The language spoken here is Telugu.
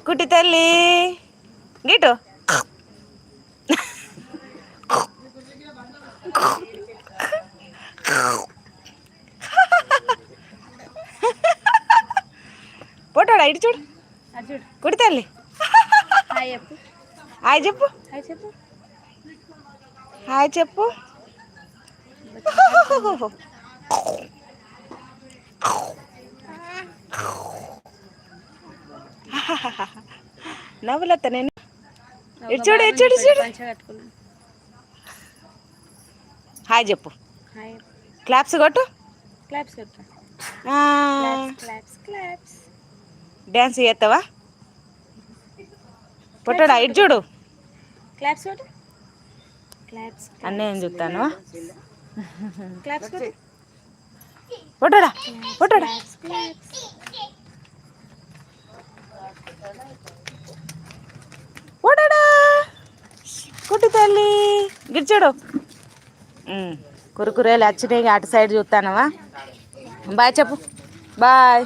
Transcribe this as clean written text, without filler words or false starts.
కుట్టి తల్లి గిటు పోటాడా ఇటు చూడు కుడి తల్లి హాయ్ చెప్పు హాయ్ చెప్పు నవ్వులత్త నేను ఇటు చూడు ఇటు చూడు చూడు హాయ్ చెప్పు క్లాప్స్ కొట్టు డ్యాన్స్ చేస్తావా పొట్టడా ఇటు చూడు అన్నీ ఏం చూస్తాను పొట్టడా పొట్టడా పొట్టడా కుట్టి తల్లి గిడిచాడు కురుకురేలు వచ్చినాయి అటు సైడ్ చూస్తానవా బాయ్ చెప్పు బాయ్